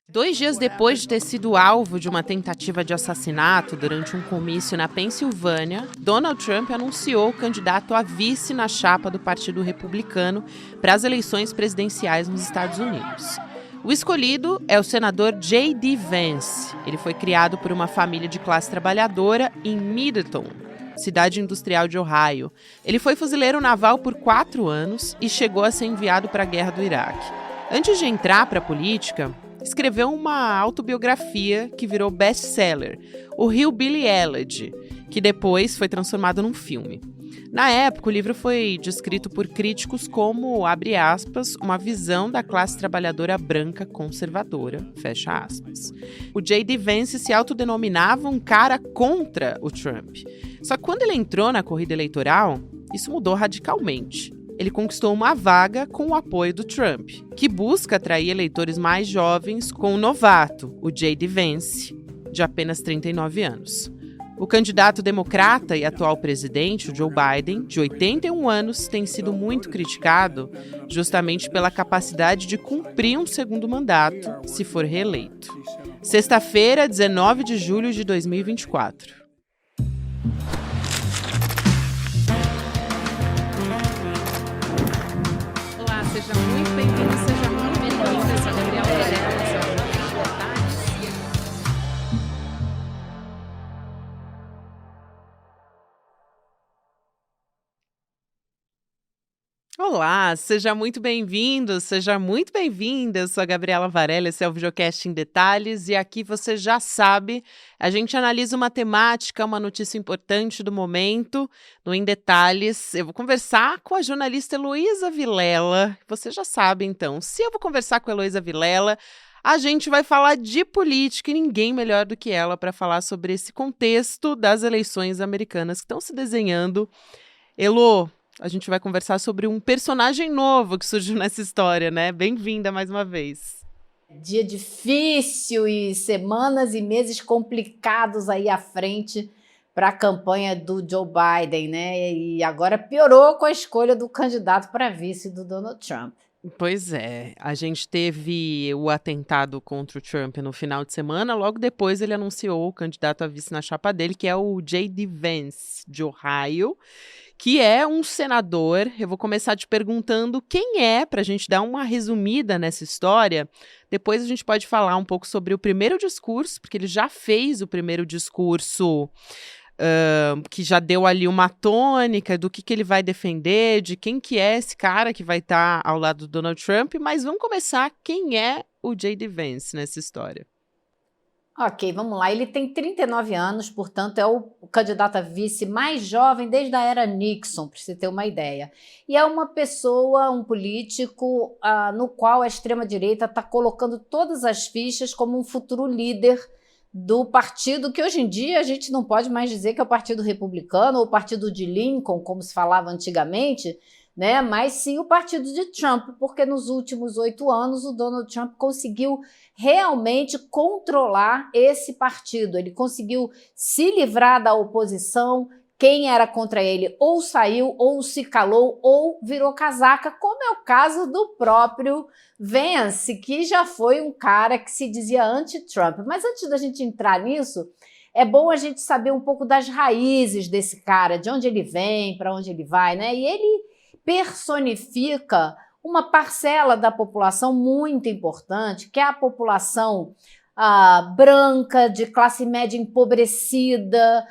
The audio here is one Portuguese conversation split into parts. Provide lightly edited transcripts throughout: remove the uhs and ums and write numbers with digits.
2 dias depois de ter sido alvo de uma tentativa de assassinato durante um comício na Pensilvânia, Donald Trump anunciou o candidato a vice na chapa do Partido Republicano para as eleições presidenciais nos Estados Unidos. O escolhido é o senador J.D. Vance. Ele foi criado por uma família de classe trabalhadora em Middleton, cidade industrial de Ohio. Ele foi fuzileiro naval por 4 anos e chegou a ser enviado para a guerra do Iraque. Antes de entrar para a política, escreveu uma autobiografia que virou best-seller, o Hillbilly Elegy, que depois foi transformado num filme. Na época, o livro foi descrito por críticos como, abre aspas, uma visão da classe trabalhadora branca conservadora, fecha aspas. O J.D. Vance se autodenominava um cara contra o Trump. Só que quando ele entrou na corrida eleitoral, isso mudou radicalmente. Ele conquistou uma vaga com o apoio do Trump, que busca atrair eleitores mais jovens com o novato, o J.D. Vance, de apenas 39 anos. O candidato democrata e atual presidente, o Joe Biden, de 81 anos, tem sido muito criticado justamente pela capacidade de cumprir um segundo mandato, se for reeleito. Sexta-feira, 19 de julho de 2024. Olá, seja muito bem-vindo, seja muito bem-vinda. Eu sou a Gabriela Varela, Olá, seja muito bem-vindo, seja muito bem-vinda. Eu sou a Gabriela Varela, esse é o Videocast em Detalhes e aqui você já sabe, a gente analisa uma temática, uma notícia importante do momento no Em Detalhes. Eu vou conversar com a jornalista Heloísa Vilela. Você já sabe, então, se eu vou conversar com a Heloísa Vilela, a gente vai falar de política e ninguém melhor do que ela para falar sobre esse contexto das eleições americanas que estão se desenhando. Elô, a gente vai conversar sobre um personagem novo que surgiu nessa história, né? Bem-vinda mais uma vez. Dia difícil e semanas e meses complicados aí à frente para a campanha do Joe Biden, né? E agora piorou com a escolha do candidato para vice do Donald Trump. Pois é, a gente teve o atentado contra o Trump no final de semana, logo depois ele anunciou o candidato a vice na chapa dele, que é o J.D. Vance, de Ohio, que é um senador. Eu vou começar te perguntando quem é, para a gente dar uma resumida nessa história. Depois a gente pode falar um pouco sobre o primeiro discurso, porque ele já fez o primeiro discurso, que já deu ali uma tônica do que ele vai defender, de quem que é esse cara que vai estar ao lado do Donald Trump. Mas vamos começar, quem é o J.D. Vance nessa história? Ok, vamos lá. Ele tem 39 anos, portanto, é o candidato a vice mais jovem desde a era Nixon, para você ter uma ideia. E é uma pessoa, um político, no qual a extrema-direita está colocando todas as fichas como um futuro líder do partido que hoje em dia a gente não pode mais dizer que é o Partido Republicano ou o Partido de Lincoln, como se falava antigamente, né? Mas sim o partido de Trump, porque nos últimos 8 anos o Donald Trump conseguiu realmente controlar esse partido. Ele conseguiu se livrar da oposição. Quem era contra ele ou saiu, ou se calou, ou virou casaca, como é o caso do próprio Vance, que já foi um cara que se dizia anti-Trump. Mas antes da gente entrar nisso, é bom a gente saber um pouco das raízes desse cara, de onde ele vem, para onde ele vai, né? E ele personifica uma parcela da população muito importante, que é a população branca, de classe média empobrecida,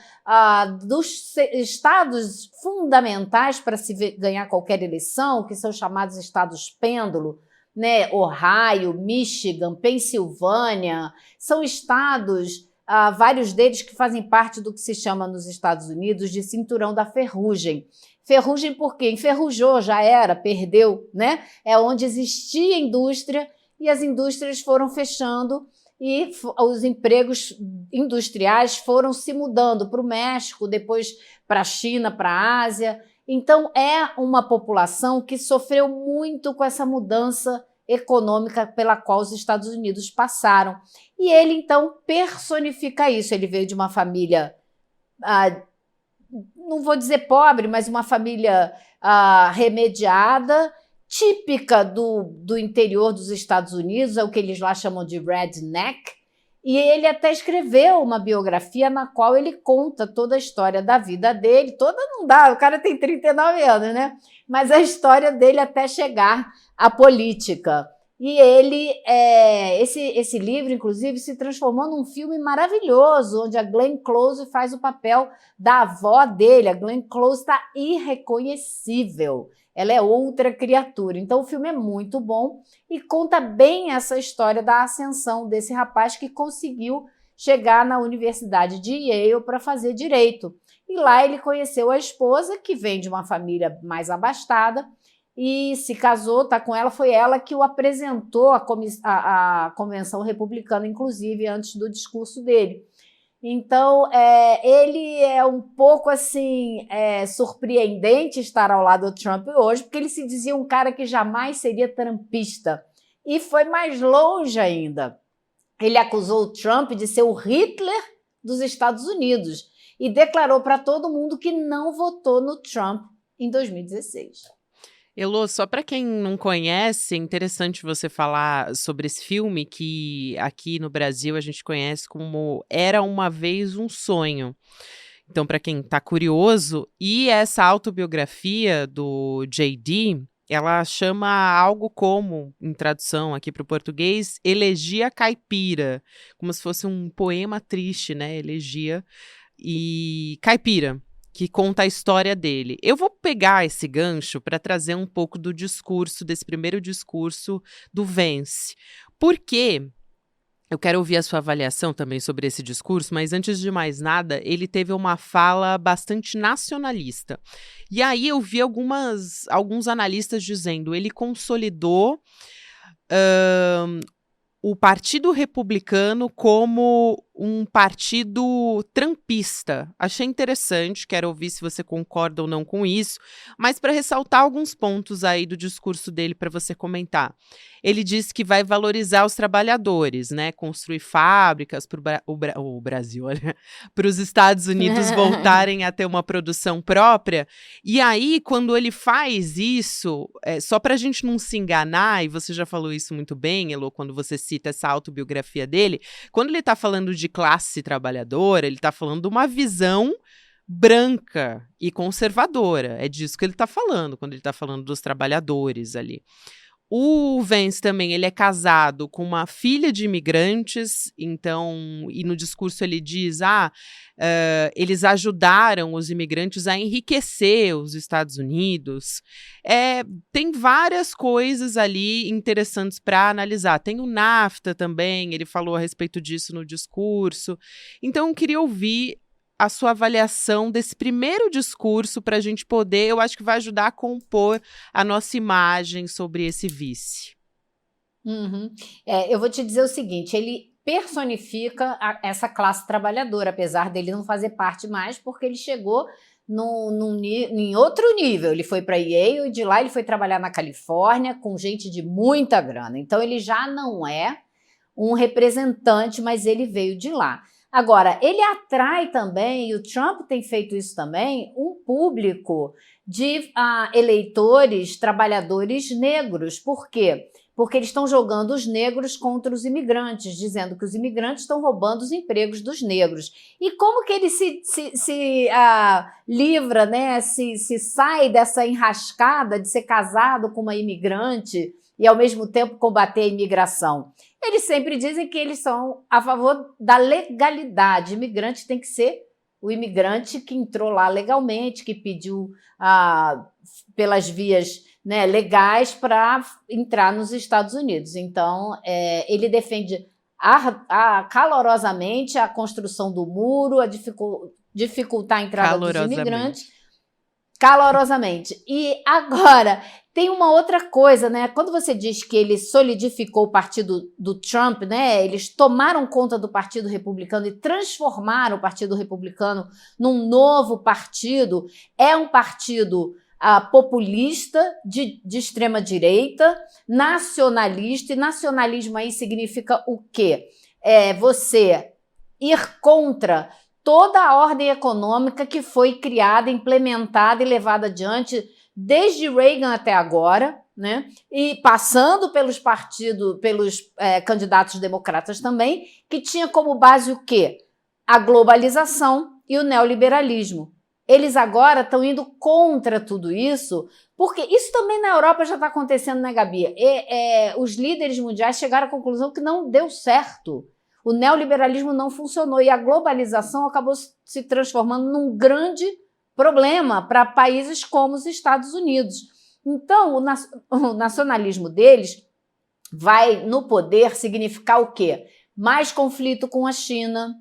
dos estados fundamentais para se ganhar qualquer eleição, que são chamados estados pêndulo, né? Ohio, Michigan, Pensilvânia, são estados, vários deles que fazem parte do que se chama nos Estados Unidos de cinturão da ferrugem. Ferrugem porque enferrujou, já era, perdeu, né? É onde existia indústria e as indústrias foram fechando e os empregos industriais foram se mudando para o México, depois para a China, para a Ásia. Então, é uma população que sofreu muito com essa mudança econômica pela qual os Estados Unidos passaram. E ele, então, personifica isso. Ele veio de uma família, não vou dizer pobre, mas uma família remediada, típica do interior dos Estados Unidos, é o que eles lá chamam de redneck, e ele até escreveu uma biografia na qual ele conta toda a história da vida dele, toda não dá, o cara tem 39 anos, né? Mas a história dele até chegar à política. E ele, esse livro, inclusive, se transformou num filme maravilhoso, onde a Glenn Close faz o papel da avó dele. A Glenn Close está irreconhecível. Ela é outra criatura. Então, o filme é muito bom e conta bem essa história da ascensão desse rapaz que conseguiu chegar na Universidade de Yale para fazer direito. E lá ele conheceu a esposa, que vem de uma família mais abastada, e se casou, tá com ela, foi ela que o apresentou à Convenção Republicana, inclusive, antes do discurso dele. Então, ele é um pouco assim surpreendente estar ao lado do Trump hoje, porque ele se dizia um cara que jamais seria trumpista. E foi mais longe ainda. Ele acusou o Trump de ser o Hitler dos Estados Unidos e declarou para todo mundo que não votou no Trump em 2016. Elô, só para quem não conhece, é interessante você falar sobre esse filme que aqui no Brasil a gente conhece como Era Uma Vez um Sonho. Então, para quem está curioso, e essa autobiografia do J.D., ela chama algo como, em tradução aqui para o português, Elegia Caipira, como se fosse um poema triste, né? Elegia e Caipira, que conta a história dele. Eu vou pegar esse gancho para trazer um pouco do discurso, desse primeiro discurso do Vance. Por quê? Eu quero ouvir a sua avaliação também sobre esse discurso, mas antes de mais nada, ele teve uma fala bastante nacionalista. E aí eu vi alguns analistas dizendo, ele consolidou o Partido Republicano como um partido trumpista. Achei interessante, quero ouvir se você concorda ou não com isso, mas para ressaltar alguns pontos aí do discurso dele para você comentar. Ele disse que vai valorizar os trabalhadores, né? Construir fábricas para o Brasil, olha, para os Estados Unidos voltarem a ter uma produção própria. E aí, quando ele faz isso, só para a gente não se enganar, e você já falou isso muito bem, Elô, quando você cita essa autobiografia dele, quando ele está falando de classe trabalhadora, ele está falando de uma visão branca e conservadora. É disso que ele está falando, quando ele está falando dos trabalhadores ali. O Vance também, ele é casado com uma filha de imigrantes, então, e no discurso ele diz, eles ajudaram os imigrantes a enriquecer os Estados Unidos. Tem várias coisas ali interessantes para analisar. Tem o NAFTA também, ele falou a respeito disso no discurso. Então, eu queria ouvir a sua avaliação desse primeiro discurso para a gente poder, eu acho que vai ajudar a compor a nossa imagem sobre esse vice. Uhum. Eu vou te dizer o seguinte, ele personifica essa classe trabalhadora, apesar dele não fazer parte mais, porque ele chegou em outro nível. Ele foi para Yale e de lá ele foi trabalhar na Califórnia com gente de muita grana. Então ele já não é um representante, mas ele veio de lá. Agora, ele atrai também, e o Trump tem feito isso também, um público de eleitores, trabalhadores negros. Por quê? Porque eles estão jogando os negros contra os imigrantes, dizendo que os imigrantes estão roubando os empregos dos negros. E como que ele se livra, né? Se sai dessa enrascada de ser casado com uma imigrante e, ao mesmo tempo, combater a imigração? Eles sempre dizem que eles são a favor da legalidade. O imigrante tem que ser o imigrante que entrou lá legalmente, que pediu pelas vias, né, legais para entrar nos Estados Unidos. Então, ele defende calorosamente a construção do muro, a dificultar a entrada dos imigrantes. Calorosamente. E agora, tem uma outra coisa, né? Quando você diz que ele solidificou o partido do Trump, né? Eles tomaram conta do Partido Republicano e transformaram o Partido Republicano num novo partido. É um partido populista, de extrema-direita, nacionalista, e nacionalismo aí significa o quê? Você ir contra toda a ordem econômica que foi criada, implementada e levada adiante desde Reagan até agora, né? E passando pelos partidos, pelos candidatos democratas também, que tinha como base o quê? A globalização e o neoliberalismo. Eles agora estão indo contra tudo isso, porque isso também na Europa já está acontecendo, né, Gabi? Os líderes mundiais chegaram à conclusão que não deu certo. O neoliberalismo não funcionou e a globalização acabou se transformando num grande problema para países como os Estados Unidos. Então, o nacionalismo deles vai, no poder, significar o quê? Mais conflito com a China,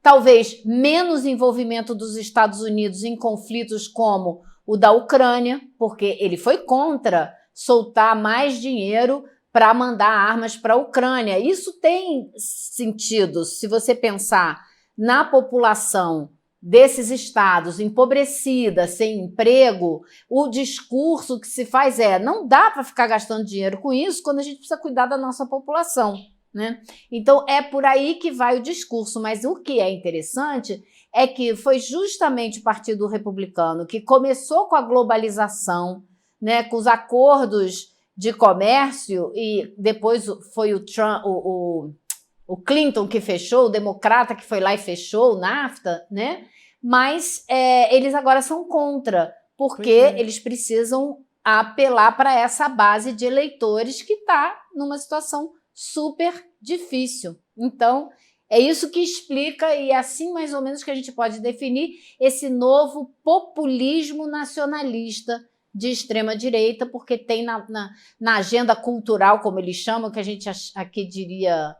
talvez menos envolvimento dos Estados Unidos em conflitos como o da Ucrânia, porque ele foi contra soltar mais dinheiro para mandar armas para a Ucrânia. Isso tem sentido se você pensar na população desses estados empobrecida, sem emprego. O discurso que se faz não dá para ficar gastando dinheiro com isso quando a gente precisa cuidar da nossa população, né? Então é por aí que vai o discurso, mas o que é interessante é que foi justamente o Partido Republicano que começou com a globalização, né, com os acordos de comércio, e depois foi o Trump, o Clinton que fechou, o democrata que foi lá e fechou o NAFTA, né? Mas eles agora são contra, porque eles precisam apelar para essa base de eleitores que está numa situação super difícil. Então, é isso que explica, e é assim mais ou menos que a gente pode definir esse novo populismo nacionalista de extrema-direita, porque tem na agenda cultural, como eles chamam, que a gente aqui diria,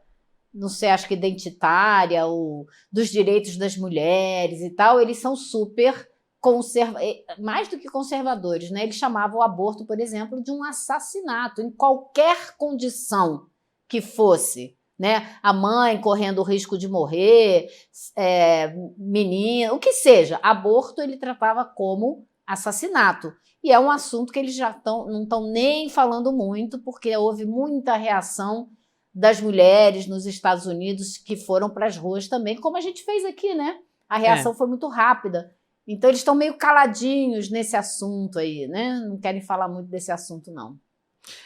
não sei, acho que identitária, ou dos direitos das mulheres e tal, eles são super mais do que conservadores, né? Eles chamavam o aborto, por exemplo, de um assassinato, em qualquer condição que fosse, né? A mãe correndo o risco de morrer, menina, o que seja, aborto ele tratava como assassinato. E é um assunto que eles já não estão nem falando muito, porque houve muita reação das mulheres nos Estados Unidos que foram para as ruas também, como a gente fez aqui, né? A reação foi muito rápida. Então, eles estão meio caladinhos nesse assunto aí, né? Não querem falar muito desse assunto, não.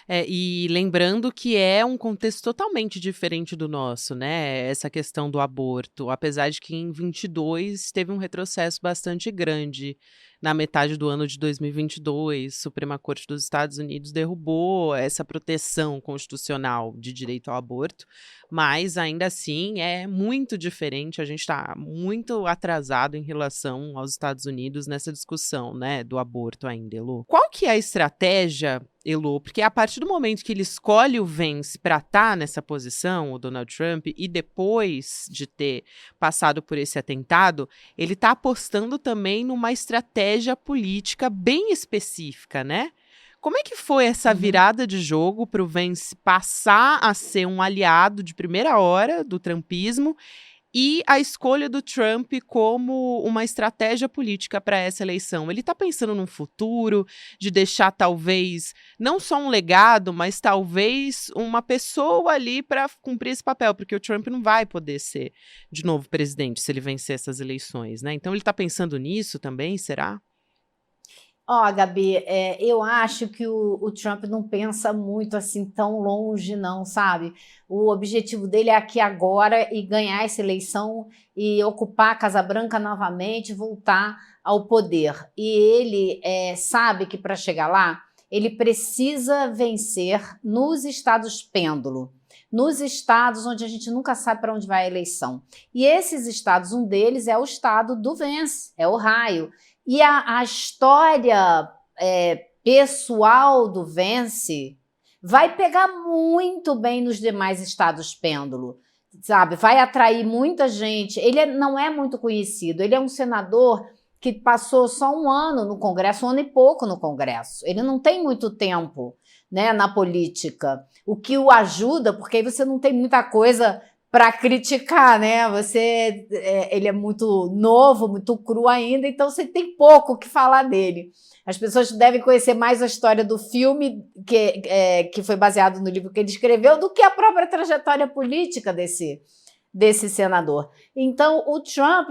E lembrando que é um contexto totalmente diferente do nosso, né? Essa questão do aborto, apesar de que em 22 teve um retrocesso bastante grande. Na metade do ano de 2022, a Suprema Corte dos Estados Unidos derrubou essa proteção constitucional de direito ao aborto, mas ainda assim é muito diferente, a gente está muito atrasado em relação aos Estados Unidos nessa discussão, né, do aborto ainda, Elô. Qual que é a estratégia, Elô? Porque a partir do momento que ele escolhe o Vance para estar nessa posição, o Donald Trump, e depois de ter passado por esse atentado, ele está apostando também numa estratégia política bem específica, né? Como é que foi essa virada de jogo para o Vance passar a ser um aliado de primeira hora do trumpismo e a escolha do Trump como uma estratégia política para essa eleição? Ele está pensando num futuro de deixar talvez não só um legado, mas talvez uma pessoa ali para cumprir esse papel, porque o Trump não vai poder ser de novo presidente se ele vencer essas eleições, né? Então ele está pensando nisso também, será? Gabi, eu acho que o Trump não pensa muito assim tão longe, não, sabe? O objetivo dele é aqui agora e ganhar essa eleição e ocupar a Casa Branca novamente, voltar ao poder. E ele sabe que para chegar lá, ele precisa vencer nos estados pêndulo, nos estados onde a gente nunca sabe para onde vai a eleição. E esses estados, um deles é o estado do Vance, é Ohio. E a história pessoal do Vance vai pegar muito bem nos demais estados pêndulo, sabe? Vai atrair muita gente. Ele não é muito conhecido, ele é um senador que passou só um ano no Congresso, um ano e pouco no Congresso. Ele não tem muito tempo, né, na política, o que o ajuda, porque aí você não tem muita coisa para criticar, né? Ele é muito novo, muito cru ainda, então você tem pouco o que falar dele. As pessoas devem conhecer mais a história do filme, que foi baseado no livro que ele escreveu, do que a própria trajetória política desse senador. Então, o Trump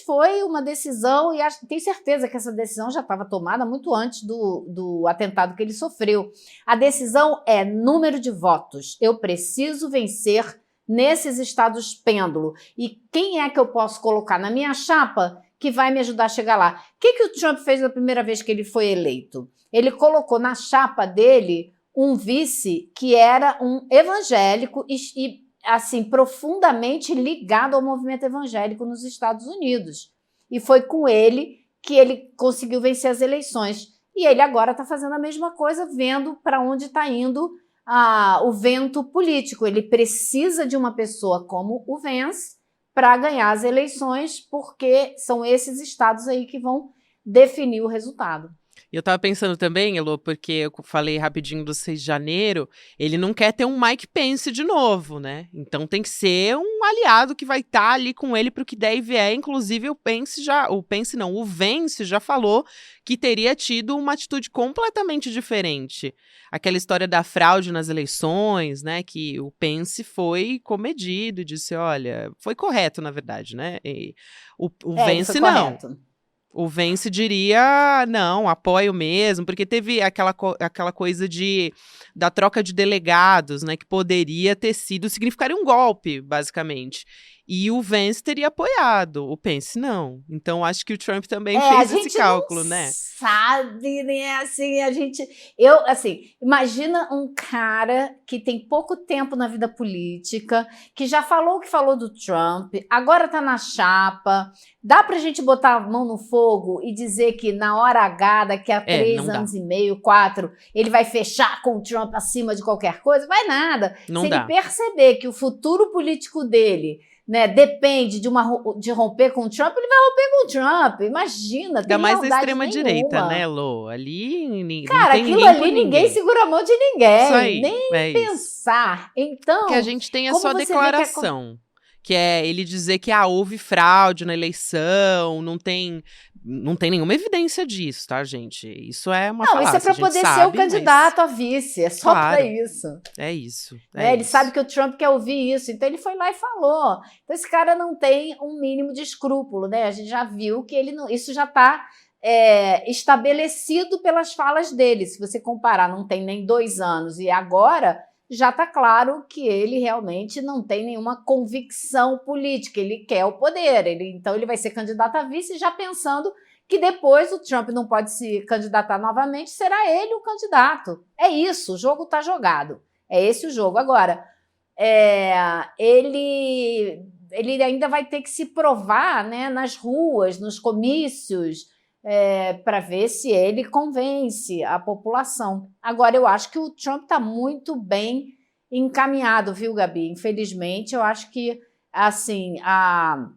foi uma decisão, e tenho certeza que essa decisão já estava tomada muito antes do atentado que ele sofreu. A decisão é número de votos. Eu preciso vencer nesses estados pêndulo. E quem é que eu posso colocar na minha chapa que vai me ajudar a chegar lá? O que o Trump fez na primeira vez que ele foi eleito? Ele colocou na chapa dele um vice que era um evangélico e assim, profundamente ligado ao movimento evangélico nos Estados Unidos. E foi com ele que ele conseguiu vencer as eleições. E ele agora está fazendo a mesma coisa, vendo para onde está indo o vento político. Ele precisa de uma pessoa como o Vance para ganhar as eleições, porque são esses estados aí que vão definir o resultado. E eu tava pensando também, Elô, porque eu falei rapidinho do 6 de janeiro, ele não quer ter um Mike Pence de novo, né? Então tem que ser um aliado que vai estar ali com ele pro que der e vier. Inclusive o Vance já falou que teria tido uma atitude completamente diferente. Aquela história da fraude nas eleições, né? Que o Pence foi comedido e disse, olha, foi correto, na verdade, né? E o Vance não. Correto. O Vance diria, não, apoio mesmo, porque teve aquela coisa da troca de delegados, né, que poderia ter significaria um golpe, basicamente. E o Vance teria apoiado, o Pence não. Então, acho que o Trump também fez esse cálculo, né? Sabe, né? Assim, imagina um cara que tem pouco tempo na vida política, que já falou o que falou do Trump, agora tá na chapa. Dá pra gente botar a mão no fogo e dizer que na hora H, daqui a 3 anos e meio, 4, ele vai fechar com o Trump acima de qualquer coisa? Vai nada. Se ele perceber que o futuro político dele, né, depende de romper com o Trump, ele vai romper com o Trump. Imagina, ainda mais na extrema-direita, né, Lô? Ali, cara, não tem aquilo ali ninguém segura a mão de ninguém. Isso aí, nem pensar. Então, que a gente tem a sua declaração. Que é ele dizer que houve fraude na eleição, não tem nenhuma evidência disso, tá, gente? Isso é uma falácia, isso é para poder ser o candidato a vice, é só para isso. É isso. Ele sabe que o Trump quer ouvir isso, então ele foi lá e falou. Então esse cara não tem um mínimo de escrúpulo, né? A gente já viu que isso já está estabelecido pelas falas dele. Se você comparar, não tem nem 2 anos e agora já está claro que ele realmente não tem nenhuma convicção política, ele quer o poder, então ele vai ser candidato a vice já pensando que depois o Trump não pode se candidatar novamente, será ele o candidato. É isso, o jogo está jogado, é esse o jogo. Agora, ele ainda vai ter que se provar, né, nas ruas, nos comícios, para ver se ele convence a população. Agora, eu acho que o Trump está muito bem encaminhado, viu, Gabi? Infelizmente, eu acho que assim, a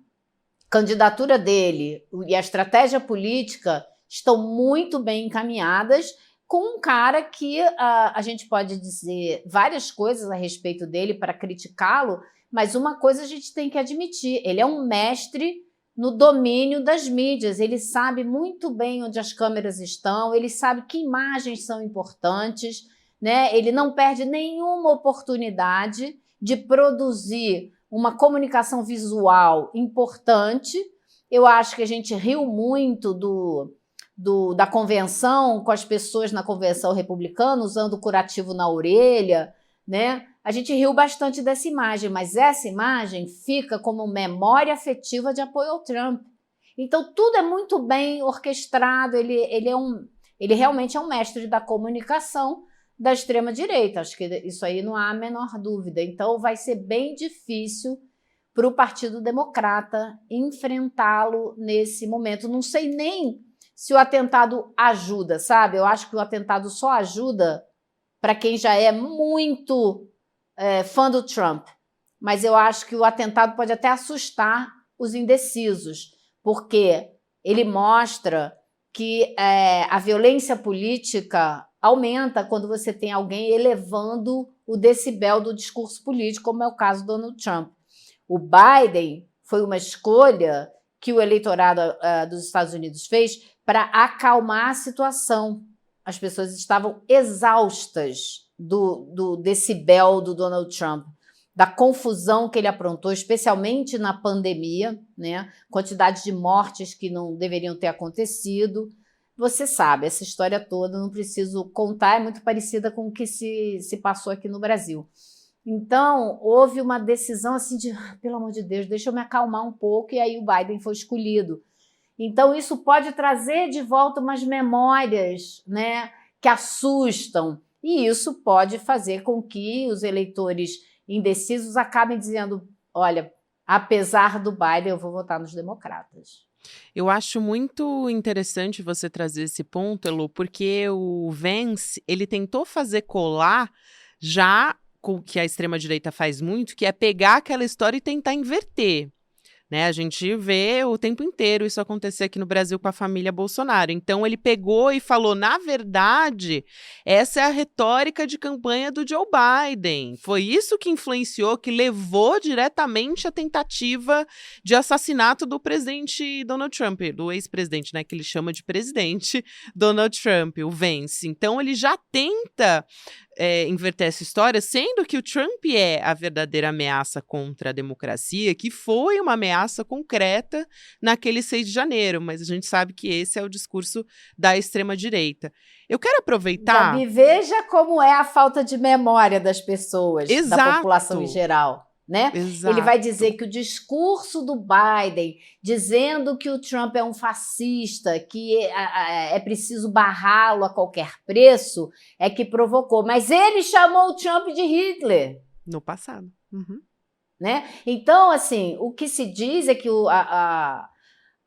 candidatura dele e a estratégia política estão muito bem encaminhadas com um cara que a gente pode dizer várias coisas a respeito dele para criticá-lo, mas uma coisa a gente tem que admitir, ele é um mestre no domínio das mídias, ele sabe muito bem onde as câmeras estão, ele sabe que imagens são importantes, né? Ele não perde nenhuma oportunidade de produzir uma comunicação visual importante. Eu acho que a gente riu muito da convenção, com as pessoas na convenção republicana, usando o curativo na orelha, né? A gente riu bastante dessa imagem, mas essa imagem fica como memória afetiva de apoio ao Trump. Então, tudo é muito bem orquestrado, ele realmente é um mestre da comunicação da extrema-direita. Acho que isso aí não há a menor dúvida. Então, vai ser bem difícil para o Partido Democrata enfrentá-lo nesse momento. Não sei nem se o atentado ajuda, sabe? Eu acho que o atentado só ajuda para quem já é muito fã do Trump, mas eu acho que o atentado pode até assustar os indecisos, porque ele mostra que a violência política aumenta quando você tem alguém elevando o decibel do discurso político, como é o caso do Donald Trump. O Biden foi uma escolha que o eleitorado dos Estados Unidos fez para acalmar a situação. As pessoas estavam exaustas do decibel do Donald Trump. da confusão que ele aprontou, especialmente na pandemia, né? Quantidade de mortes que não deveriam ter acontecido. Você sabe, essa história toda, não preciso contar, é muito parecida com o que se passou aqui no Brasil. Então, houve uma decisão assim de, pelo amor de Deus, deixa eu me acalmar um pouco, e aí o Biden foi escolhido. Então, isso pode trazer de volta umas memórias, né, que assustam, e isso pode fazer com que os eleitores indecisos acabem dizendo, olha, apesar do Biden, eu vou votar nos democratas. Eu acho muito interessante você trazer esse ponto, Elo, porque o Vance, ele tentou fazer colar já com o que a extrema-direita faz muito, que é pegar aquela história e tentar inverter. Né, a gente vê o tempo inteiro isso acontecer aqui no Brasil com a família Bolsonaro. Então ele pegou e falou, na verdade, essa é a retórica de campanha do Joe Biden. Foi isso que influenciou, que levou diretamente à tentativa de assassinato do presidente Donald Trump, do ex-presidente, né, que ele chama de presidente Donald Trump, o Vance. Então ele já tenta inverter essa história, sendo que o Trump é a verdadeira ameaça contra a democracia, que foi uma ameaça concreta naquele 6 de janeiro, mas a gente sabe que esse é o discurso da extrema-direita. Eu quero aproveitar... Gabi, veja como é a falta de memória das pessoas, Exato. Da população em geral. Né? Exato. Ele vai dizer que o discurso do Biden, dizendo que o Trump é um fascista, que é preciso barrá-lo a qualquer preço, é que provocou. Mas ele chamou o Trump de Hitler. No passado. Uhum. Né? Então, assim, o que se diz é que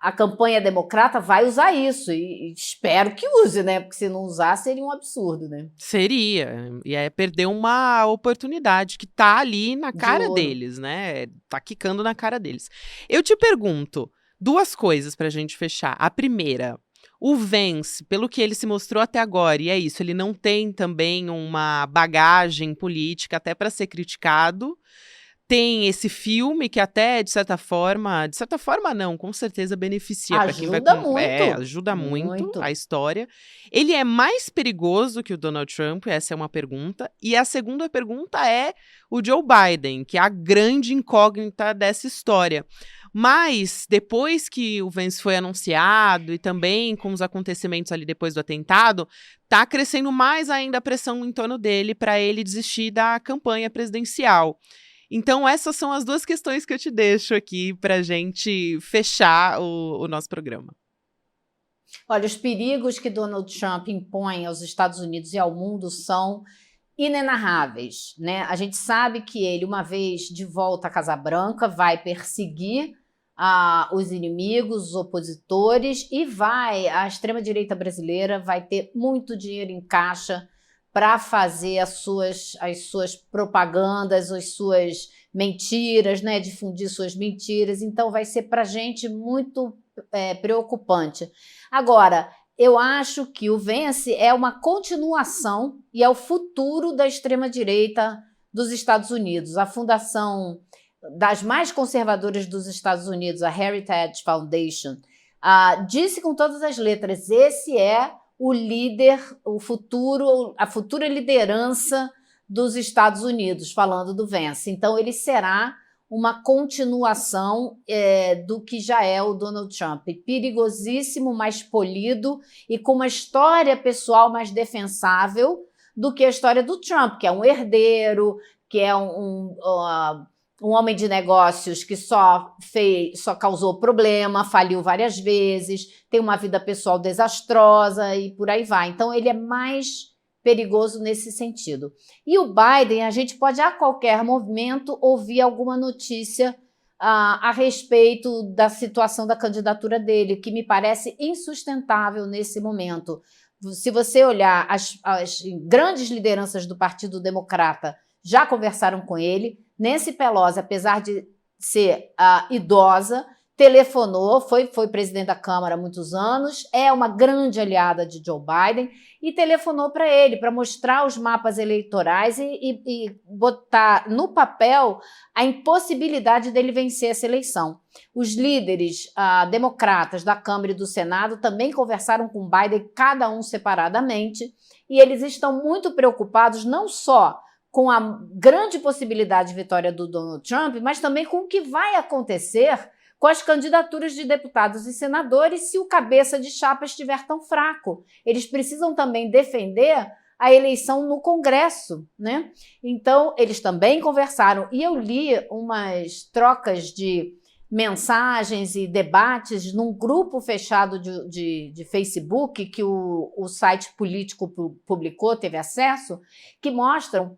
a campanha democrata vai usar isso, e espero que use, né? Porque se não usar, seria um absurdo, né? Seria, e é perder uma oportunidade que tá ali na cara deles, né? Tá quicando na cara deles. Eu te pergunto, duas coisas pra gente fechar. A primeira, o Vance, pelo que ele se mostrou até agora, e é isso, ele não tem também uma bagagem política até para ser criticado. Tem esse filme que até, de certa forma não, com certeza beneficia para quem vai... Ajuda muito a história. Ele é mais perigoso que o Donald Trump? Essa é uma pergunta. E a segunda pergunta é o Joe Biden, que é a grande incógnita dessa história. Mas, depois que o Vance foi anunciado e também com os acontecimentos ali depois do atentado, tá crescendo mais ainda a pressão em torno dele para ele desistir da campanha presidencial. Então, essas são as duas questões que eu te deixo aqui para a gente fechar o nosso programa. Olha, os perigos que Donald Trump impõe aos Estados Unidos e ao mundo são inenarráveis, né? A gente sabe que ele, uma vez de volta à Casa Branca, vai perseguir os inimigos, os opositores, e a extrema-direita brasileira vai ter muito dinheiro em caixa para fazer as suas propagandas, as suas mentiras, né? Difundir suas mentiras. Então, vai ser para a gente muito preocupante. Agora, eu acho que o Vance é uma continuação e é o futuro da extrema-direita dos Estados Unidos. A fundação das mais conservadoras dos Estados Unidos, a Heritage Foundation, disse com todas as letras, esse é o líder, a futura liderança dos Estados Unidos, falando do Vance. Então, ele será uma continuação do que já é o Donald Trump. Perigosíssimo, mais polido e com uma história pessoal mais defensável do que a história do Trump, que é um herdeiro, que é um homem de negócios que só causou problema, faliu várias vezes, tem uma vida pessoal desastrosa e por aí vai. Então, ele é mais perigoso nesse sentido. E o Biden, a gente pode a qualquer momento ouvir alguma notícia a respeito da situação da candidatura dele, que me parece insustentável nesse momento. Se você olhar, as grandes lideranças do Partido Democrata já conversaram com ele. Nancy Pelosi, apesar de ser idosa, telefonou, foi presidente da Câmara há muitos anos, é uma grande aliada de Joe Biden e telefonou para ele para mostrar os mapas eleitorais e botar no papel a impossibilidade dele vencer essa eleição. Os líderes democratas da Câmara e do Senado também conversaram com Biden, cada um separadamente, e eles estão muito preocupados não só com a grande possibilidade de vitória do Donald Trump, mas também com o que vai acontecer com as candidaturas de deputados e senadores se o cabeça de chapa estiver tão fraco. Eles precisam também defender a eleição no Congresso, né? Então, eles também conversaram, e eu li umas trocas de mensagens e debates num grupo fechado de Facebook que o site político publicou, teve acesso, que mostram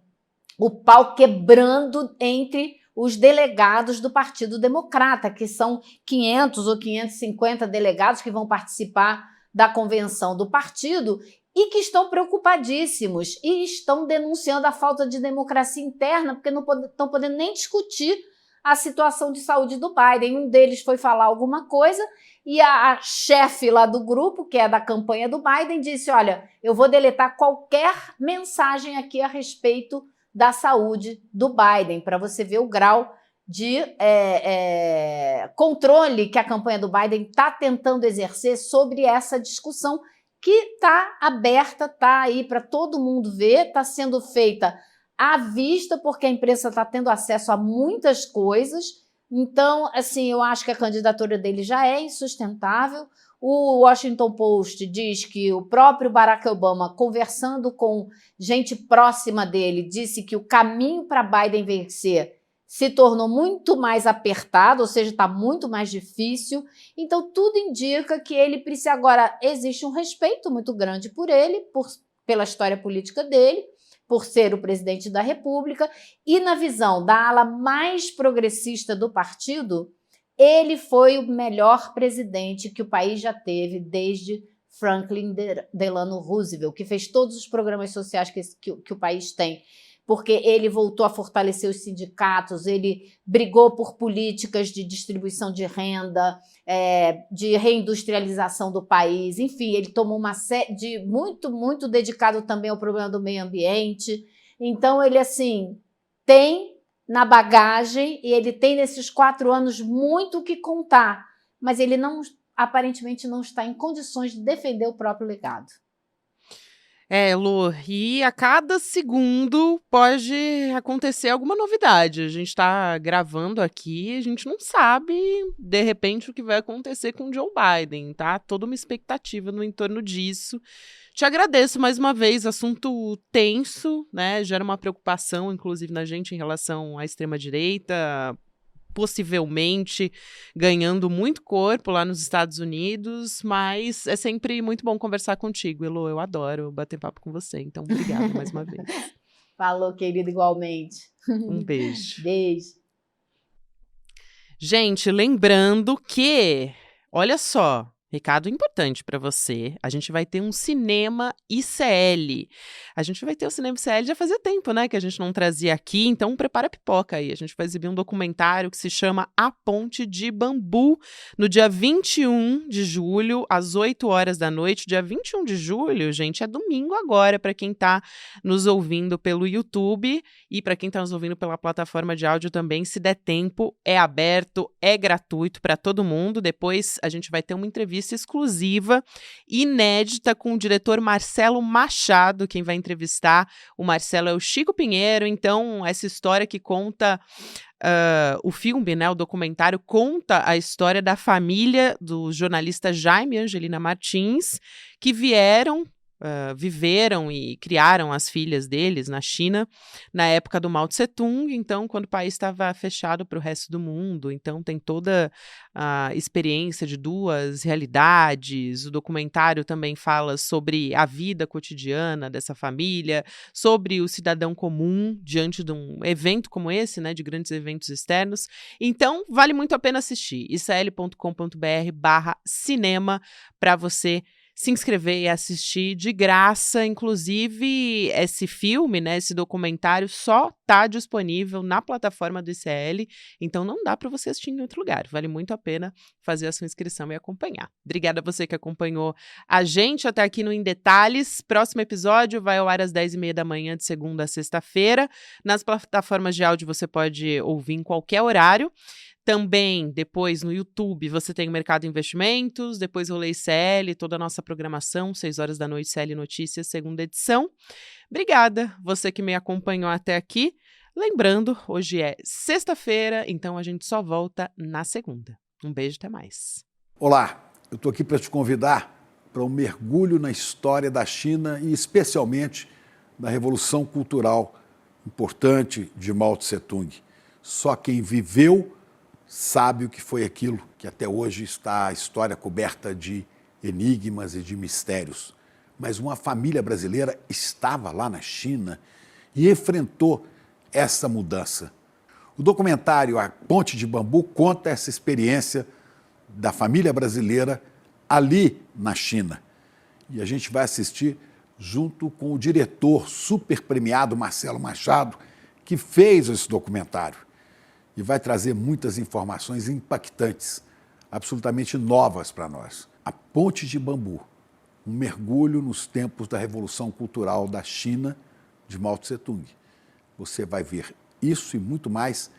o pau quebrando entre os delegados do Partido Democrata, que são 500 ou 550 delegados que vão participar da convenção do partido e que estão preocupadíssimos e estão denunciando a falta de democracia interna, porque não estão podendo nem discutir a situação de saúde do Biden. Um deles foi falar alguma coisa e a chefe lá do grupo, que é da campanha do Biden, disse: olha, eu vou deletar qualquer mensagem aqui a respeito da saúde do Biden, para você ver o grau de controle que a campanha do Biden está tentando exercer sobre essa discussão que está aberta, está aí para todo mundo ver, está sendo feita à vista, porque a imprensa está tendo acesso a muitas coisas. Então, assim, eu acho que a candidatura dele já é insustentável. O Washington Post diz que o próprio Barack Obama, conversando com gente próxima dele, disse que o caminho para Biden vencer se tornou muito mais apertado, ou seja, está muito mais difícil. Então, tudo indica que ele precisa... Agora, existe um respeito muito grande por ele, pela história política dele, por ser o presidente da República, e na visão da ala mais progressista do partido, ele foi o melhor presidente que o país já teve desde Franklin Delano Roosevelt, que fez todos os programas sociais que o país tem, porque ele voltou a fortalecer os sindicatos, ele brigou por políticas de distribuição de renda, de reindustrialização do país, enfim, ele tomou uma série de muito dedicado também ao problema do meio ambiente. Então, ele, assim, tem na bagagem e ele tem nesses 4 anos muito o que contar, mas ele aparentemente não está em condições de defender o próprio legado. Lu, e a cada segundo pode acontecer alguma novidade. A gente está gravando aqui, a gente não sabe, de repente, o que vai acontecer com o Joe Biden, tá? Toda uma expectativa no entorno disso. Te agradeço mais uma vez, assunto tenso, né? Gera uma preocupação, inclusive, na gente em relação à extrema-direita, possivelmente ganhando muito corpo lá nos Estados Unidos, mas é sempre muito bom conversar contigo, Elo, eu adoro bater papo com você, então obrigada mais uma vez. Falou, querido, igualmente. Um beijo. Beijo. Gente, lembrando que, olha só, recado importante para você, a gente vai ter um Cinema ICL. A gente vai ter o Cinema ICL já fazia tempo, né, que a gente não trazia aqui, então prepara a pipoca aí. A gente vai exibir um documentário que se chama A Ponte de Bambu, no dia 21 de julho, às 8 horas da noite. Dia 21 de julho, gente, é domingo agora, para quem tá nos ouvindo pelo YouTube e para quem tá nos ouvindo pela plataforma de áudio também, se der tempo, é aberto, é gratuito para todo mundo. Depois a gente vai ter uma entrevista exclusiva, inédita, com o diretor Marcelo Machado. Quem vai entrevistar o Marcelo é o Chico Pinheiro. Então, essa história que conta o filme, né, o documentário, conta a história da família do jornalista Jaime e Angelina Martins, que viveram e criaram as filhas deles na China na época do Mao Tse-tung, então quando o país estava fechado para o resto do mundo. Então tem toda a experiência de 2 realidades. O documentário também fala sobre a vida cotidiana dessa família, sobre o cidadão comum diante de um evento como esse, né, de grandes eventos externos. Então vale muito a pena assistir. icl.com.br/cinema para você se inscrever e assistir de graça. Inclusive, esse filme, né, esse documentário só está disponível na plataforma do ICL, então não dá para você assistir em outro lugar. Vale muito a pena fazer a sua inscrição e acompanhar. Obrigada a você que acompanhou a gente até aqui no Em Detalhes. Próximo episódio vai ao ar às 10h30 da manhã, de segunda a sexta-feira. Nas plataformas de áudio você pode ouvir em qualquer horário. Também, depois, no YouTube, você tem o Mercado Investimentos, depois Rolê ICL, toda a nossa programação, 6 horas da noite, CL Notícias, segunda edição. Obrigada, você que me acompanhou até aqui. Lembrando, hoje é sexta-feira, então a gente só volta na segunda. Um beijo, até mais. Olá, eu estou aqui para te convidar para um mergulho na história da China e especialmente da Revolução Cultural importante de Mao Tse-tung. Só quem viveu sabe o que foi aquilo, que até hoje está a história coberta de enigmas e de mistérios. Mas uma família brasileira estava lá na China e enfrentou essa mudança. O documentário A Ponte de Bambu conta essa experiência da família brasileira ali na China. E a gente vai assistir junto com o diretor super premiado Marcelo Machado, que fez esse documentário. E vai trazer muitas informações impactantes, absolutamente novas para nós. A Ponte de Bambu, um mergulho nos tempos da Revolução Cultural da China de Mao Tse-tung. Você vai ver isso e muito mais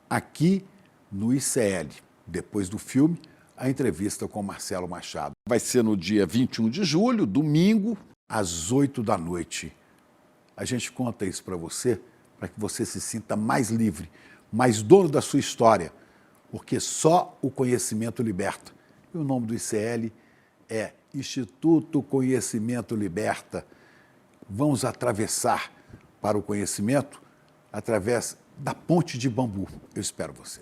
aqui no ICL. Depois do filme, a entrevista com Marcelo Machado. Vai ser no dia 21 de julho, domingo, às 8 da noite. A gente conta isso para que você se sinta mais livre, mais dono da sua história, porque só o conhecimento liberta. E o nome do ICL é Instituto Conhecimento Liberta. Vamos atravessar para o conhecimento através da Ponte de Bambu. Eu espero você.